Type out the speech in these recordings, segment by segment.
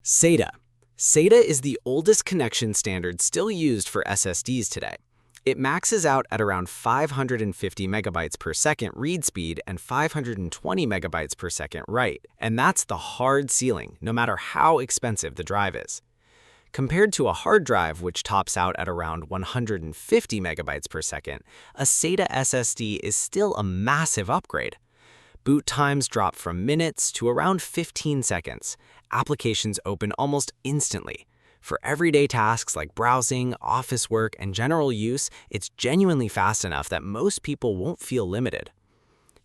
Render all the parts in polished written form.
SATA. SATA is the oldest connection standard still used for SSDs today. It maxes out at around 550 megabytes per second read speed and 520 megabytes per second write, and that's the hard ceiling, no matter how expensive the drive is. Compared to a hard drive, which tops out at around 150 megabytes per second, a SATA SSD is still a massive upgrade. Boot times drop from minutes to around 15 seconds. Applications open almost instantly. For everyday tasks like browsing, office work, and general use, it's genuinely fast enough that most people won't feel limited.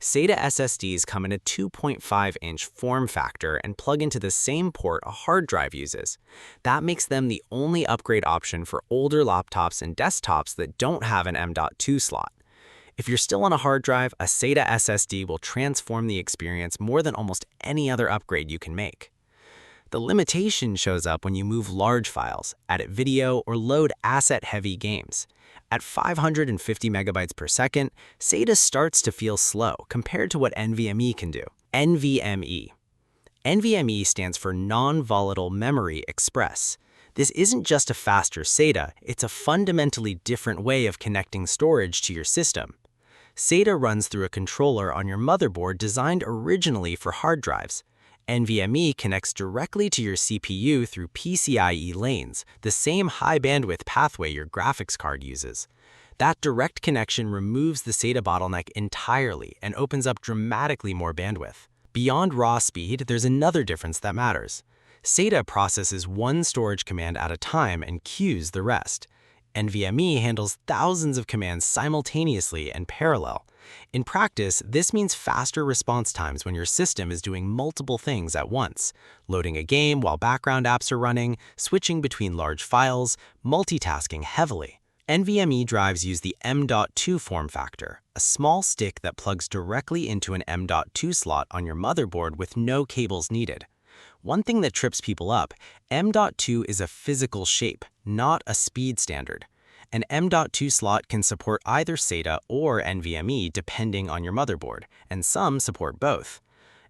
SATA SSDs come in a 2.5-inch form factor and plug into the same port a hard drive uses. That makes them the only upgrade option for older laptops and desktops that don't have an M.2 slot. If you're still on a hard drive, a SATA SSD will transform the experience more than almost any other upgrade you can make. The limitation shows up when you move large files, edit video, or load asset-heavy games. At 550 megabytes per second, SATA starts to feel slow compared to what NVMe can do. NVMe. NVMe stands for Non-Volatile Memory Express. This isn't just a faster SATA, it's a fundamentally different way of connecting storage to your system. SATA runs through a controller on your motherboard designed originally for hard drives. NVMe connects directly to your CPU through PCIe lanes, the same high-bandwidth pathway your graphics card uses. That direct connection removes the SATA bottleneck entirely and opens up dramatically more bandwidth. Beyond raw speed, there's another difference that matters. SATA processes one storage command at a time and queues the rest. NVMe handles thousands of commands simultaneously and parallel. In practice, this means faster response times when your system is doing multiple things at once, loading a game while background apps are running, switching between large files, multitasking heavily. NVMe drives use the M.2 form factor, a small stick that plugs directly into an M.2 slot on your motherboard with no cables needed. One thing that trips people up, M.2 is a physical shape, not a speed standard. An M.2 slot can support either SATA or NVMe depending on your motherboard, and some support both.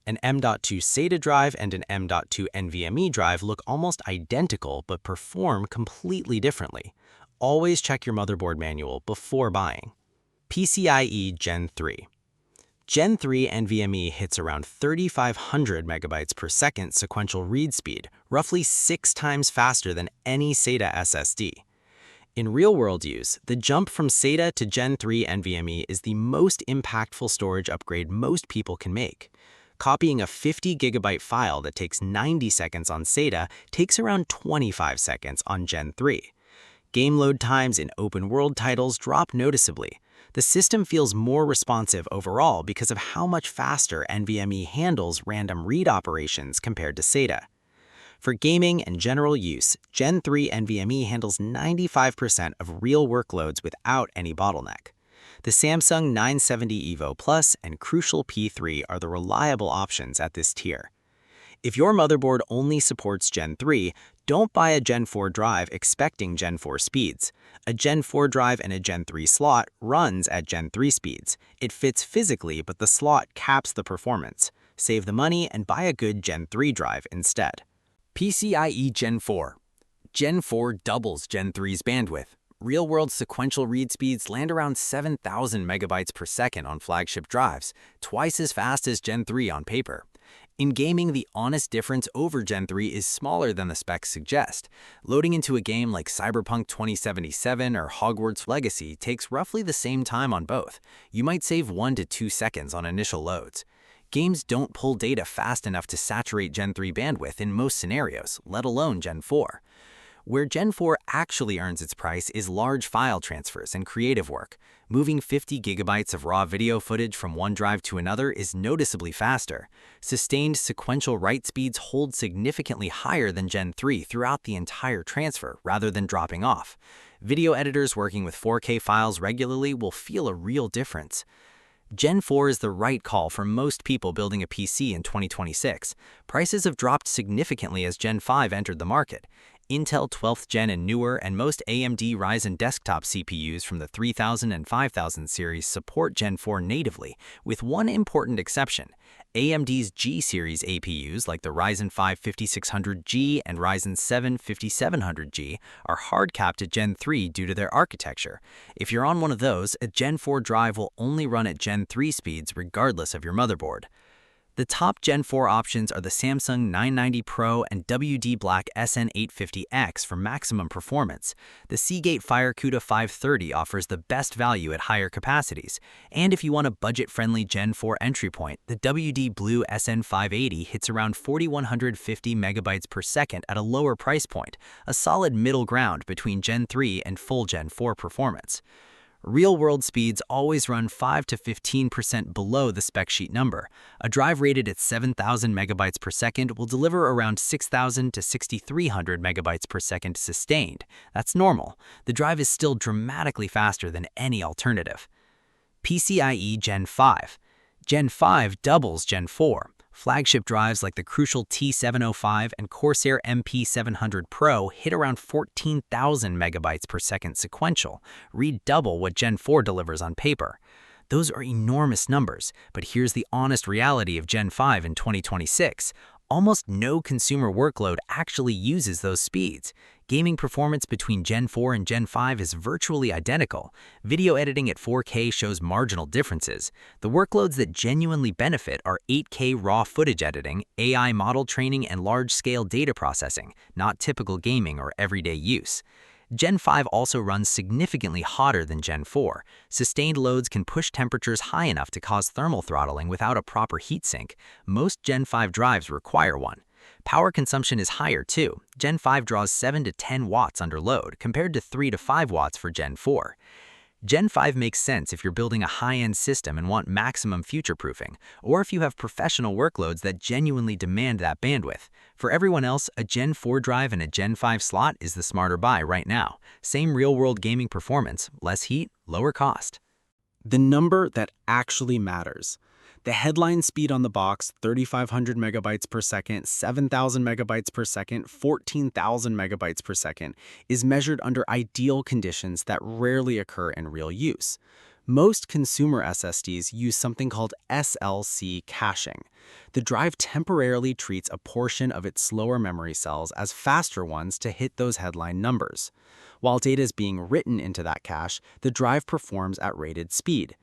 An M.2 SATA drive and an M.2 NVMe drive look almost identical but perform completely differently. Always check your motherboard manual before buying. PCIe Gen 3. Gen 3 NVMe hits around 3,500 megabytes per second sequential read speed, roughly 6 times faster than any SATA SSD. In real-world use, the jump from SATA to Gen 3 NVMe is the most impactful storage upgrade most people can make. Copying a 50-gigabyte file that takes 90 seconds on SATA takes around 25 seconds on Gen 3. Game load times in open-world titles drop noticeably. The system feels more responsive overall because of how much faster NVMe handles random read operations compared to SATA. For gaming and general use, Gen 3 NVMe handles 95% of real workloads without any bottleneck. The Samsung 970 EVO Plus and Crucial P3 are the reliable options at this tier. If your motherboard only supports Gen 3, don't buy a Gen 4 drive expecting Gen 4 speeds. A Gen 4 drive and a Gen 3 slot runs at Gen 3 speeds. It fits physically, but the slot caps the performance. Save the money and buy a good Gen 3 drive instead. PCIe Gen 4. Gen 4 doubles Gen 3's bandwidth. Real-world sequential read speeds land around 7,000 megabytes per second on flagship drives, twice as fast as Gen 3 on paper. In gaming, the honest difference over Gen 3 is smaller than the specs suggest. Loading into a game like Cyberpunk 2077 or Hogwarts Legacy takes roughly the same time on both. You might save 1 to 2 seconds on initial loads. Games don't pull data fast enough to saturate Gen 3 bandwidth in most scenarios, let alone Gen 4. Where Gen 4 actually earns its price is large file transfers and creative work. Moving 50 gigabytes of raw video footage from one drive to another is noticeably faster. Sustained sequential write speeds hold significantly higher than Gen 3 throughout the entire transfer, rather than dropping off. Video editors working with 4K files regularly will feel a real difference. Gen 4 is the right call for most people building a PC in 2026. Prices have dropped significantly as Gen 5 entered the market. Intel 12th Gen and newer and most AMD Ryzen desktop CPUs from the 3000 and 5000 series support Gen 4 natively, with one important exception. AMD's G-series APUs like the Ryzen 5 5600G and Ryzen 7 5700G are hard-capped at Gen 3 due to their architecture. If you're on one of those, a Gen 4 drive will only run at Gen 3 speeds regardless of your motherboard. The top Gen 4 options are the Samsung 990 Pro and WD Black SN850X for maximum performance. The Seagate FireCuda 530 offers the best value at higher capacities. And if you want a budget-friendly Gen 4 entry point, the WD Blue SN580 hits around 4150 megabytes per second at a lower price point, a solid middle ground between Gen 3 and full Gen 4 performance. Real-world speeds always run 5 to 15% below the spec sheet number. A drive rated at 7,000 megabytes per second will deliver around 6,000 to 6,300 megabytes per second sustained. That's normal. The drive is still dramatically faster than any alternative. PCIe Gen 5. Gen 5 doubles Gen 4. Flagship drives like the Crucial T705 and Corsair MP700 Pro hit around 14,000 megabytes per second sequential, read double what Gen 4 delivers on paper. Those are enormous numbers, but here's the honest reality of Gen 5 in 2026. Almost no consumer workload actually uses those speeds. Gaming performance between Gen 4 and Gen 5 is virtually identical. Video editing at 4K shows marginal differences. The workloads that genuinely benefit are 8K raw footage editing, AI model training, and large-scale data processing, not typical gaming or everyday use. Gen 5 also runs significantly hotter than Gen 4. Sustained loads can push temperatures high enough to cause thermal throttling without a proper heatsink. Most Gen 5 drives require one. Power consumption is higher too. Gen 5 draws 7 to 10 watts under load, compared to 3 to 5 watts for Gen 4. Gen 5 makes sense if you're building a high-end system and want maximum future-proofing, or if you have professional workloads that genuinely demand that bandwidth. For everyone else, a Gen 4 drive and a Gen 5 slot is the smarter buy right now. Same real-world gaming performance, less heat, lower cost. The number that actually matters. The headline speed on the box, 3,500 megabytes per second, 7,000 megabytes per second, 14,000 megabytes per second, is measured under ideal conditions that rarely occur in real use. Most consumer SSDs use something called SLC caching. The drive temporarily treats a portion of its slower memory cells as faster ones to hit those headline numbers. While data is being written into that cache, the drive performs at rated speed.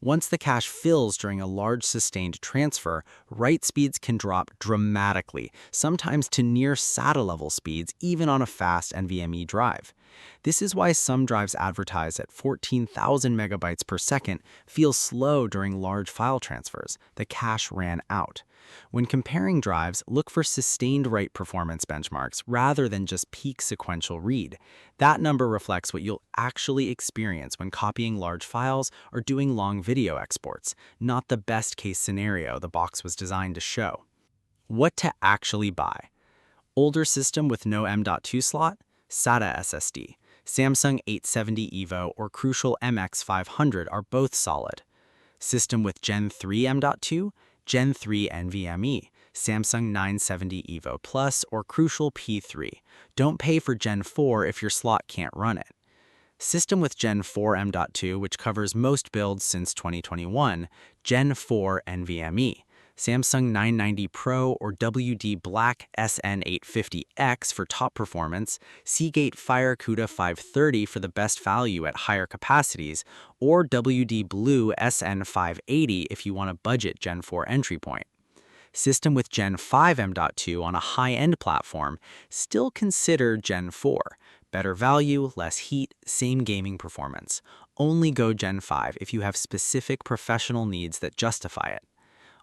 Once the cache fills during a large sustained transfer, write speeds can drop dramatically, sometimes to near SATA level speeds even on a fast NVMe drive. This is why some drives advertised at 14,000 megabytes per second feel slow during large file transfers. The cache ran out. When comparing drives, look for sustained write performance benchmarks rather than just peak sequential read. That number reflects what you'll actually experience when copying large files or doing long video exports, not the best case scenario the box was designed to show. What to actually buy? Older system with no M.2 slot? SATA SSD. Samsung 870 EVO or Crucial MX500 are both solid. System with Gen 3 M.2? Gen 3 NVMe, Samsung 970 EVO Plus, or Crucial P3. Don't pay for Gen 4 if your slot can't run it. System with Gen 4 M.2, which covers most builds since 2021, Gen 4 NVMe, Samsung 990 Pro or WD Black SN850X for top performance, Seagate FireCuda 530 for the best value at higher capacities, or WD Blue SN580 if you want a budget Gen 4 entry point. System with Gen 5 M.2 on a high-end platform, still consider Gen 4. Better value, less heat, same gaming performance. Only go Gen 5 if you have specific professional needs that justify it.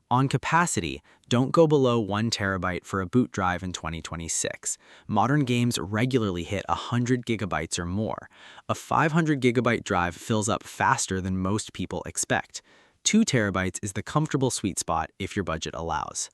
On capacity, don't go below 1 terabyte for a boot drive in 2026. Modern games regularly hit 100 gigabytes or more. A 500 gigabyte drive fills up faster than most people expect. 2 terabytes is the comfortable sweet spot if your budget allows.